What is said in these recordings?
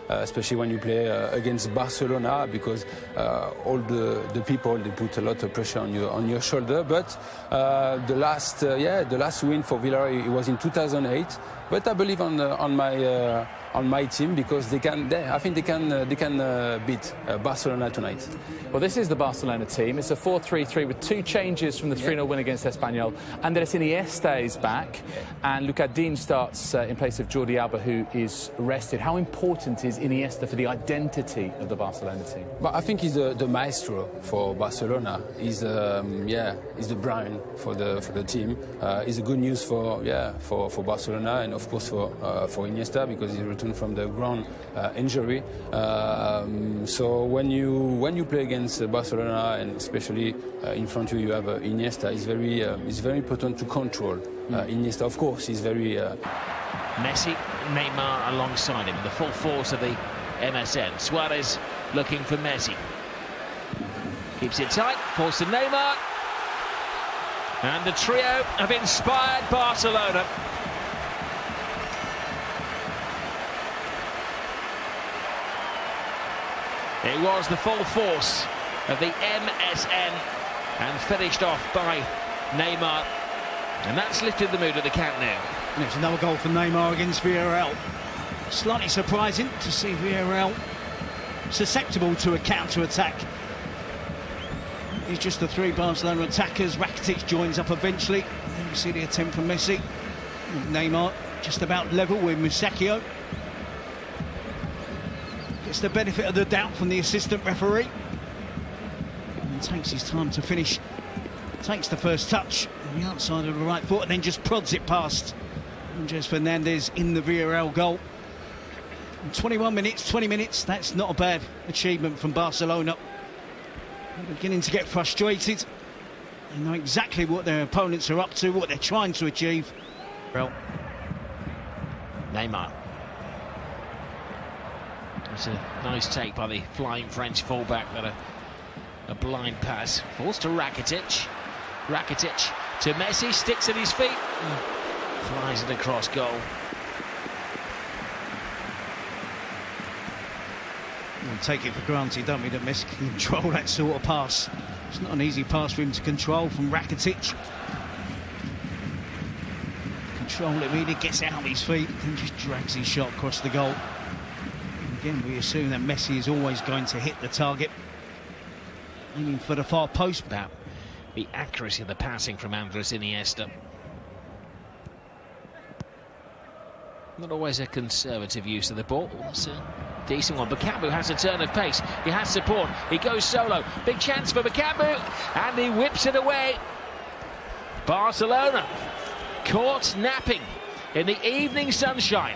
especially when you play against Barcelona, because all the people, they put a lot of pressure on your shoulder. But the last win for Villarreal, it was in 2008. But I believe on my team, because I think they can beat Barcelona tonight. Well, this is the Barcelona team. It's a 4-3-3 with 2 changes from the 3-0 win against Espanyol. Andres Iniesta is back, and Lucas Digne starts in place of Jordi Alba, who is rested. How important is Iniesta for the identity of the Barcelona team? But I think he's the maestro for Barcelona. He's the brain for the team. It's a good news for Barcelona, and of course for Iniesta, because he returned from the ground injury. So when you play against Barcelona, and especially in front of you have Iniesta, it's very important to control. Iniesta, of course, is very... Messi, Neymar alongside him, the full force of the MSN. Suarez looking for Messi. Keeps it tight, falls to Neymar. And the trio have inspired Barcelona. It was the full force of the MSN, and finished off by Neymar. And that's lifted the mood at the Camp Nou. And it's another goal for Neymar against Villarreal. Slightly surprising to see Villarreal susceptible to a counter-attack. It's just the 3 Barcelona attackers. Rakitic joins up eventually. And then we see the attempt from Messi. Neymar just about level with Musacchio. Gets the benefit of the doubt from the assistant referee. And takes his time to finish. Takes the first touch on the outside of the right foot, and then just prods it past Andres Fernandez in the Villarreal goal. In 21 minutes, 20 minutes, that's not a bad achievement from Barcelona. They're beginning to get frustrated. They know exactly what their opponents are up to, what they're trying to achieve. Neymar. It's a nice take by the flying French fullback, but a blind pass. Falls to Rakitic. Rakitic to Messi, sticks at his feet, flies it across goal. We take it for granted, don't we, that Messi can control that sort of pass. It's not an easy pass for him to control from Rakitic. Control it really, gets out of his feet and just drags his shot across the goal. And again, we assume that Messi is always going to hit the target. Aiming for the far post. About the accuracy of the passing from Andres Iniesta. Not always a conservative use of the ball. It's a decent one. Bajambu has a turn of pace. He has support. He goes solo. Big chance for Bajambu, and he whips it away. Barcelona caught napping in the evening sunshine,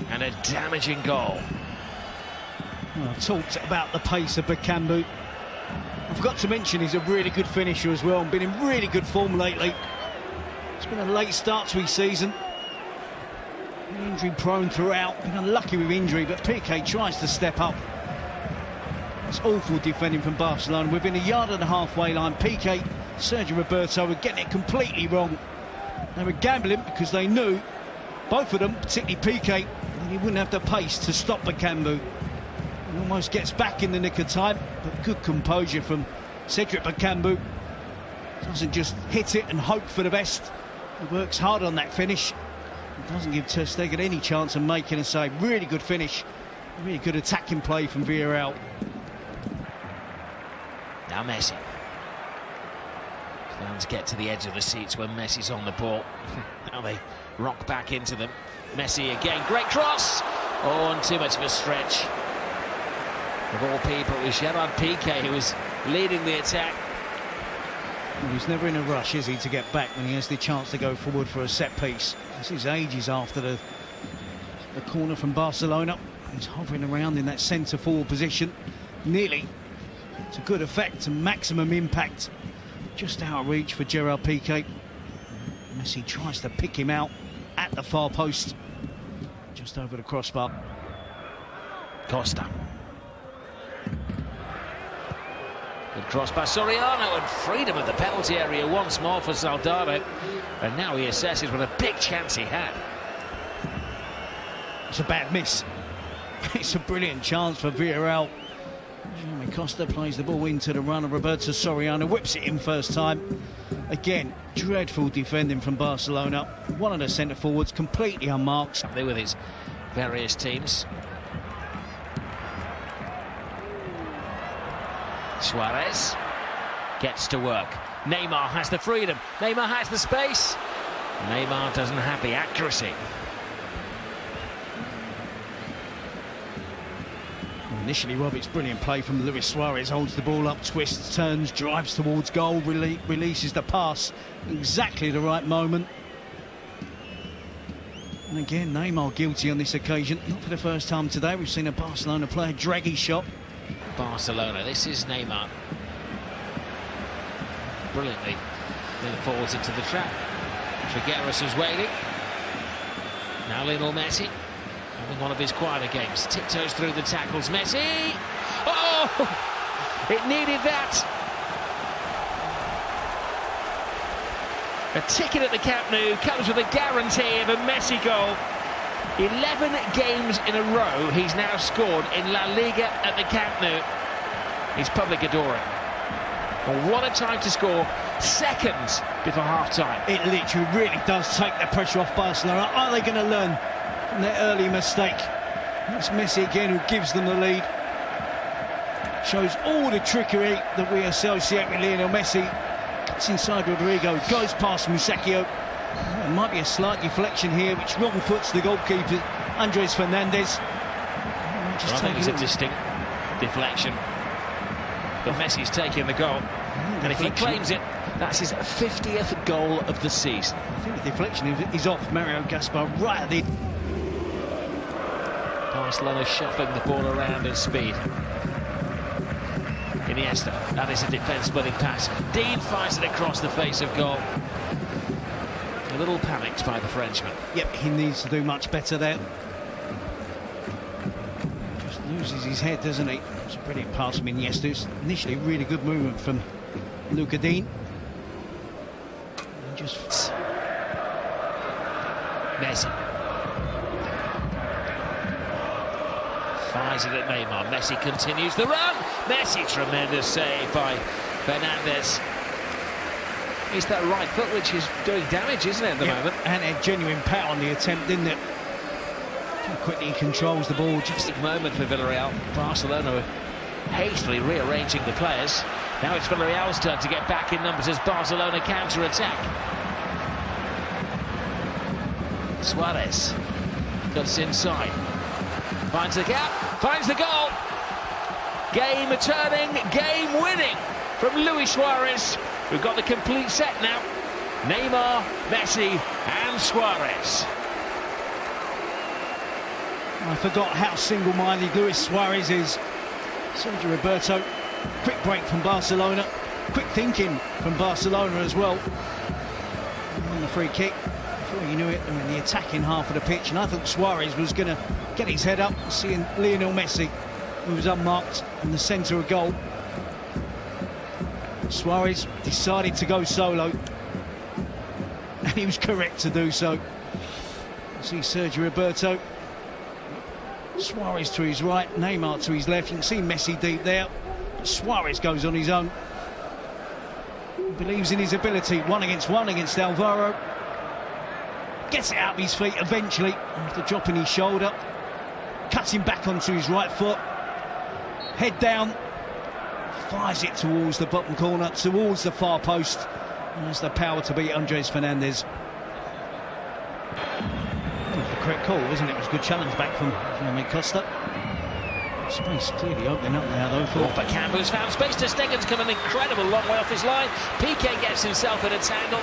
and a damaging goal. Well, I've talked about the pace of Bajambu. I forgot to mention he's a really good finisher as well, and been in really good form lately. It's been a late start to his season. Injury prone throughout, been unlucky with injury, but Piqué tries to step up. It's awful defending from Barcelona. Within a yard and a halfway line, Piqué, Sergio Roberto were getting it completely wrong. They were gambling because they knew, both of them, particularly Piqué, that he wouldn't have the pace to stop Bajambu. He almost gets back in the nick of time, but good composure from Cedric Bajambu. Doesn't just hit it and hope for the best. He works hard on that finish. He doesn't give Ter Stegen any chance of making a save. Really good finish. Really good attacking play from Villarreal. Now Messi. Fans get to the edge of the seats when Messi's on the ball. Now they rock back into them. Messi again, great cross! Oh, and too much of a stretch. Of all people, it was Gerard Piqué who was leading the attack. Well, he's never in a rush, is he, to get back when he has the chance to go forward for a set piece. This is ages after the corner from Barcelona. He's hovering around in that centre forward position, nearly to good effect and maximum impact. Just out of reach for Gerard Piqué. Messi tries to pick him out at the far post, just over the crossbar. Costa. Good cross by Soriano, and freedom of the penalty area once more for Soldado. And now he assesses what a big chance he had. It's a bad miss. It's a brilliant chance for Villarreal. Jaime Costa plays the ball into the runner. Roberto Soriano whips it in first time. Again, dreadful defending from Barcelona. One of the centre forwards completely unmarked. There with his various teams. Suarez gets to work. Neymar has the freedom. Neymar has the space. Neymar doesn't have the accuracy. Initially, Robert's brilliant play from Luis Suarez, holds the ball up, twists, turns, drives towards goal, releases the pass. Exactly the right moment. And again, Neymar guilty on this occasion. Not for the first time today. We've seen a Barcelona player drag his shot. Barcelona, this is Neymar. Brilliantly then forwards into the trap. Trigueros was waiting. Now Lionel Messi, having one of his quieter games. Tiptoes through the tackles. Messi! Oh! It needed that. A ticket at the Camp Nou comes with a guarantee of a Messi goal. 11 games in a row he's now scored in La Liga at the Camp Nou. His public adore him. Well, what a time to score, seconds before half-time. It literally really does take the pressure off Barcelona. Are they going to learn from their early mistake? It's Messi again who gives them the lead. Shows all the trickery that we associate with Lionel Messi. It's inside Rodrigo, goes past Musacchio. There might be a slight deflection here, which wrong foots the goalkeeper, Andres Fernandez. I think it's a distinct deflection. But Messi's taking the goal. And if he claims it, that's his 50th goal of the season. I think the deflection is off Mario Gaspar right at the... Barcelona shuffling the ball around in speed. Iniesta, that is a defence-splitting pass. Dean fires it across the face of goal. A little panicked by the Frenchman. Yep, he needs to do much better there. Just loses his head, doesn't he? It's a brilliant pass from Iniesta. It's initially really good movement from Luca Dean. And just... Messi. Fires it at Neymar. Messi continues the run. Messi, tremendous save by Fernandez. It's that right foot which is doing damage, isn't it, at the moment? And a genuine power on the attempt, didn't it? How quickly he controls the ball. Just a moment for Villarreal. Barcelona hastily rearranging the players. Now it's Villarreal's turn to get back in numbers as Barcelona counter-attack. Suarez cuts inside. Finds the gap, finds the goal. Game turning, game winning from Luis Suarez. We've got the complete set now. Neymar, Messi and Suarez. I forgot how single-minded Luis Suarez is. Sergio Roberto, quick break from Barcelona. Quick thinking from Barcelona as well. And the free kick. Before you knew it, they were in the attacking half of the pitch. And I thought Suarez was going to get his head up, seeing Lionel Messi, who was unmarked in the centre of goal. Suarez decided to go solo, and he was correct to do so. You see Sergio Roberto, Suarez to his right, Neymar to his left. You can see Messi deep there, but Suarez goes on his own. He believes in his ability. One against Alvaro. Gets it out of his feet eventually after dropping his shoulder. Cutting back onto his right foot. Head down. Fires it towards the bottom corner, towards the far post. And has the power to beat Andres Fernandez. The correct call, wasn't it? It was a good challenge back from Jaime Costa. Space clearly opening up now, though. For Bajambu's found space. Ter Stegen's come an incredible long way off his line. Piqué gets himself in a tangle.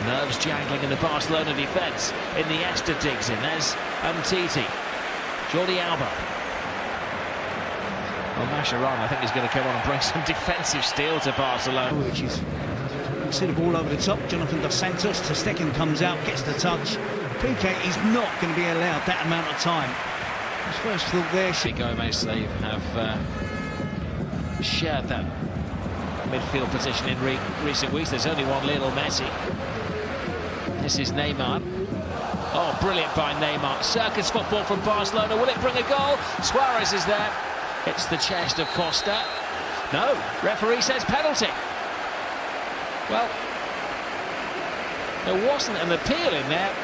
Nerves jangling in the Barcelona defence. Iniesta digs in. There's Umtiti. Jordi Alba. Well, Mascherano, I think, is going to come on and bring some defensive steel to Barcelona. Which is, you see the ball over the top. Jonathan Dos Santos. Ter Stegen comes out, gets the touch. Piqué is not going to be allowed that amount of time. His first thought there. Gomez, they have shared that midfield position in recent weeks. There's only one Lionel Messi. This is Neymar. Oh, brilliant by Neymar. Circus football from Barcelona. Will it bring a goal? Suarez is there. It's the chest of Costa. No, referee says penalty. Well, there wasn't an appeal in there.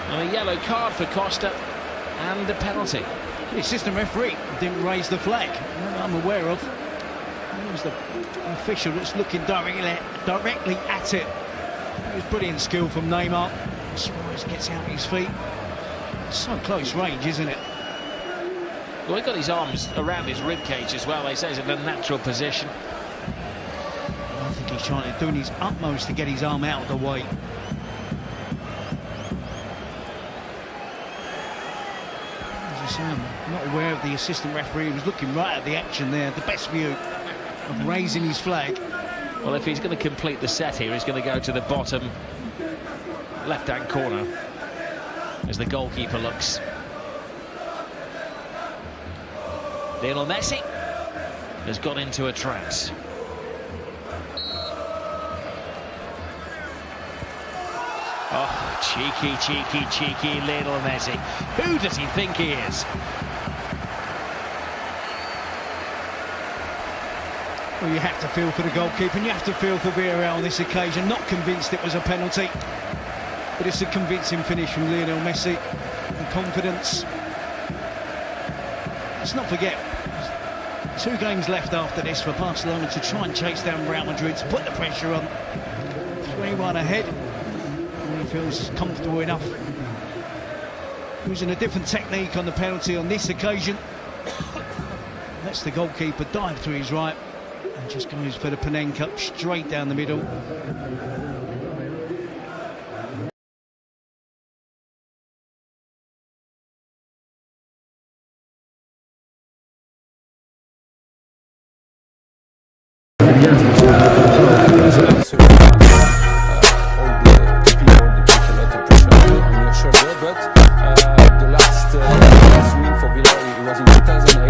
And a yellow card for Costa and a penalty. The assistant referee didn't raise the flag, that I'm aware of. It was the official that's looking directly at it. It was brilliant skill from Neymar. Suarez gets out his feet. It's so close range, isn't it? Well, he got his arms around his rib cage as well. They say it's in a natural position. I think he's doing his utmost to get his arm out of the way. I'm not aware of the assistant referee. He was looking right at the action there. The best view of raising his flag. Well, if he's going to complete the set here, he's going to go to the bottom left-hand corner as the goalkeeper looks. Lionel Messi has got into a trance. Oh, cheeky Lionel Messi. Who does he think he is? Well, you have to feel for the goalkeeper and you have to feel for Villarreal on this occasion. Not convinced it was a penalty, but it's a convincing finish from Lionel Messi. And confidence. Let's not forget, 2 games left after this for Barcelona to try and chase down Real Madrid, to put the pressure on. 3-1 ahead. He feels comfortable enough. Using a different technique on the penalty on this occasion. Lets the goalkeeper dive to his right and just goes for the Panenka straight down the middle. But the last win for Villarreal, it was in 2008.